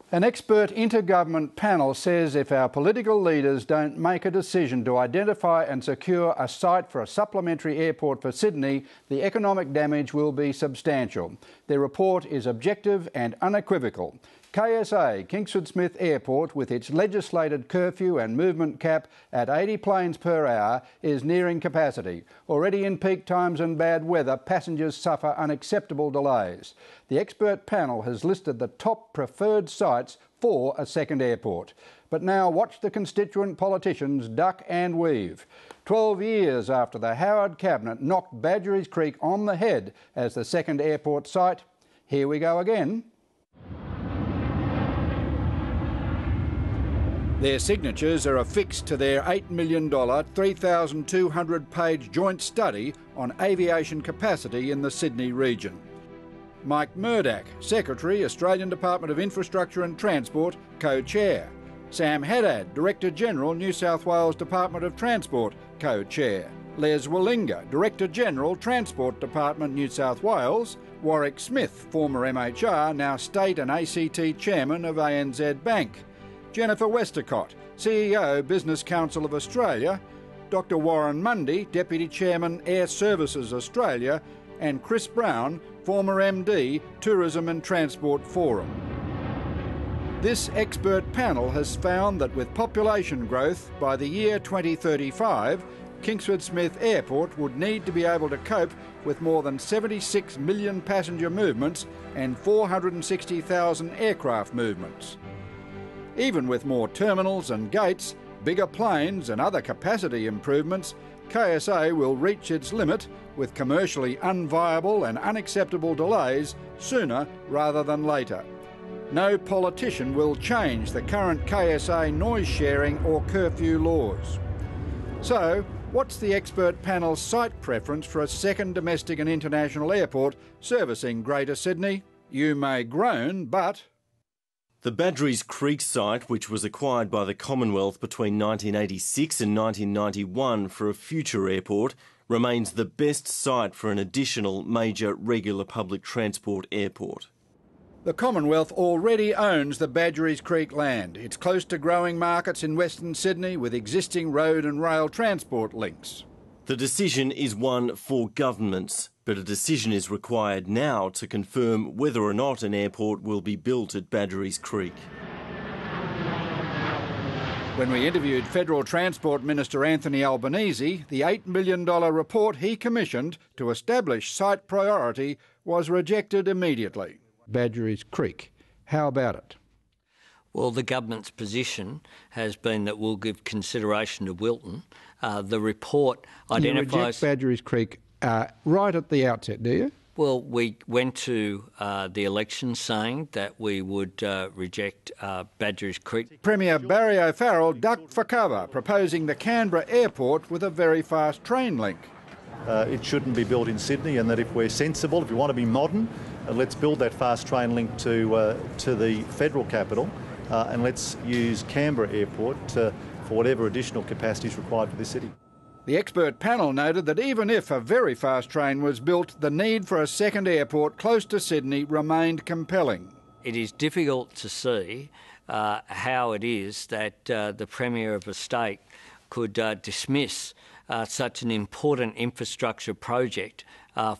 An expert intergovernment panel says if our political leaders don't make a decision to identify and secure a site for a supplementary airport for Sydney, the economic damage will be substantial. Their report is objective and unequivocal. KSA, Kingsford Smith Airport, with its legislated curfew and movement cap at 80 planes per hour, is nearing capacity. Already in peak times and bad weather, passengers suffer unacceptable delays. The expert panel has listed the top preferred sites for a second airport. But now watch the constituent politicians duck and weave. 12 years after the Howard Cabinet knocked Badgery Creek on the head as the second airport site, here we go again. Their signatures are affixed to their $8 million, 3,200-page joint study on aviation capacity in the Sydney region. Mike Murdoch, Secretary, Australian Department of Infrastructure and Transport, Co-Chair. Sam Haddad, Director-General, New South Wales Department of Transport, Co-Chair. Les Wallinga, Director-General, Transport Department, New South Wales. Warwick Smith, former MHR, now State and ACT Chairman of ANZ Bank. Jennifer Westacott, CEO, Business Council of Australia, Dr Warren Mundy, Deputy Chairman, Air Services Australia, and Chris Brown, former MD, Tourism and Transport Forum. This expert panel has found that with population growth by the year 2035, Kingsford Smith Airport would need to be able to cope with more than 76 million passenger movements and 460,000 aircraft movements. Even with more terminals and gates, bigger planes and other capacity improvements, KSA will reach its limit with commercially unviable and unacceptable delays sooner rather than later. No politician will change the current KSA noise sharing or curfew laws. So, what's the expert panel's site preference for a second domestic and international airport servicing Greater Sydney? You may groan, but... The Badgery Creek site, which was acquired by the Commonwealth between 1986 and 1991 for a future airport, remains the best site for an additional major regular public transport airport. The Commonwealth already owns the Badgery Creek land. It's close to growing markets in Western Sydney with existing road and rail transport links. The decision is one for governments, but a decision is required now to confirm whether or not an airport will be built at Badgery Creek. When we interviewed Federal Transport Minister Anthony Albanese, the $8 million report he commissioned to establish site priority was rejected immediately. Badgery Creek, how about it? Well, the government's position has been that we'll give consideration to Wilton. The report identifies... You reject Badgery Creek right at the outset, do you? Well, we went to the election saying that we would reject Badgery Creek. Premier Barry O'Farrell ducked for cover, proposing the Canberra airport with a very fast train link. It shouldn't be built in Sydney, and that if we're sensible, if we want to be modern, let's build that fast train link to the federal capital, and let's use Canberra Airport for whatever additional capacity is required for this city. The expert panel noted that even if a very fast train was built, the need for a second airport close to Sydney remained compelling. It is difficult to see how it is that the Premier of a state could dismiss such an important infrastructure project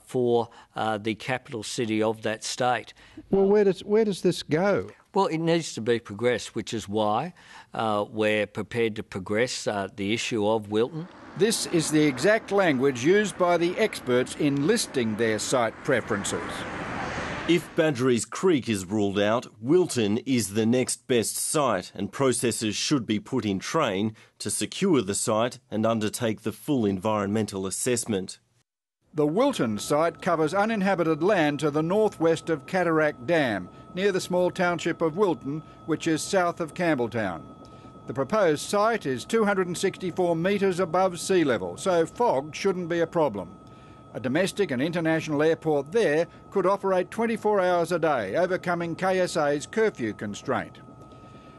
for the capital city of that state. Well, where does this go? Well, it needs to be progressed, which is why we're prepared to progress the issue of Wilton. This is the exact language used by the experts in listing their site preferences. If Badgery Creek is ruled out, Wilton is the next best site, and processes should be put in train to secure the site and undertake the full environmental assessment. The Wilton site covers uninhabited land to the northwest of Cataract Dam, near the small township of Wilton, which is south of Campbelltown. The proposed site is 264 metres above sea level, so fog shouldn't be a problem. A domestic and international airport there could operate 24 hours a day, overcoming KSA's curfew constraint.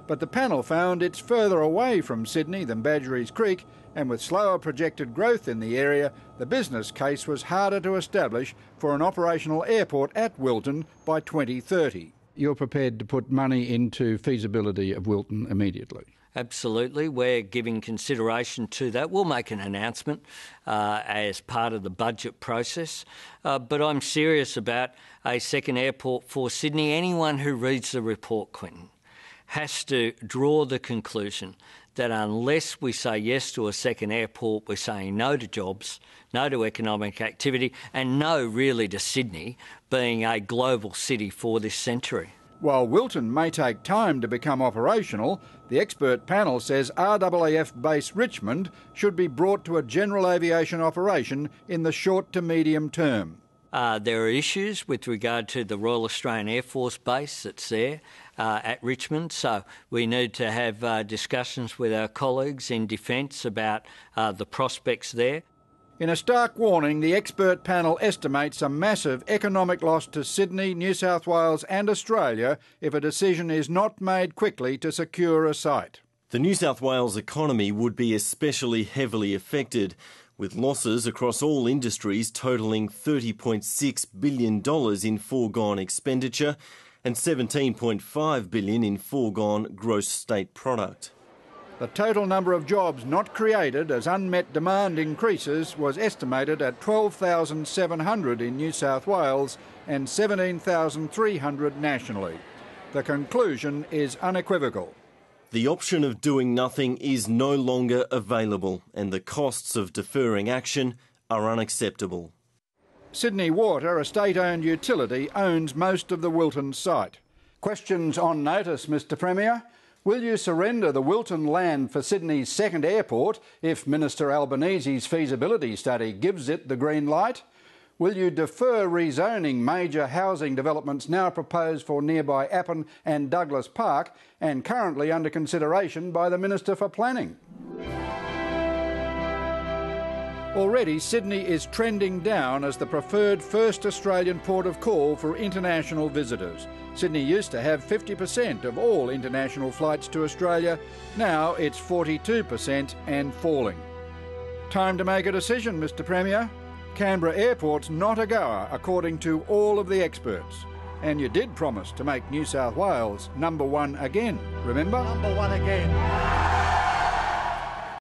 But the panel found it's further away from Sydney than Badgery Creek, and with slower projected growth in the area, the business case was harder to establish for an operational airport at Wilton by 2030. you're prepared to put money into feasibility of Wilton immediately? Absolutely. We're giving consideration to that. We'll make an announcement as part of the budget process. But I'm serious about a second airport for Sydney. Anyone who reads the report, Quentin, has to draw the conclusion that unless we say yes to a second airport, we're saying no to jobs, no to economic activity, and no really to Sydney being a global city for this century. While Wilton may take time to become operational, the expert panel says RAAF base Richmond should be brought to a general aviation operation in the short to medium term. There are issues with regard to the Royal Australian Air Force base that's there at Richmond, so we need to have discussions with our colleagues in Defence about the prospects there. In a stark warning, the expert panel estimates a massive economic loss to Sydney, New South Wales and Australia if a decision is not made quickly to secure a site. The New South Wales economy would be especially heavily affected, with losses across all industries totalling $30.6 billion in foregone expenditure and $17.5 billion in foregone gross state product. The total number of jobs not created as unmet demand increases was estimated at 12,700 in New South Wales and 17,300 nationally. The conclusion is unequivocal. The option of doing nothing is no longer available, and the costs of deferring action are unacceptable. Sydney Water, a state-owned utility, owns most of the Wilton site. Questions on notice, Mr Premier. Will you surrender the Wilton land for Sydney's second airport if Minister Albanese's feasibility study gives it the green light? Will you defer rezoning major housing developments now proposed for nearby Appin and Douglas Park and currently under consideration by the Minister for Planning? Already, Sydney is trending down as the preferred first Australian port of call for international visitors. Sydney used to have 50% of all international flights to Australia. Now it's 42% and falling. Time to make a decision, Mr Premier. Canberra Airport's not a goer, according to all of the experts. And you did promise to make New South Wales #1 again, remember? #1 again.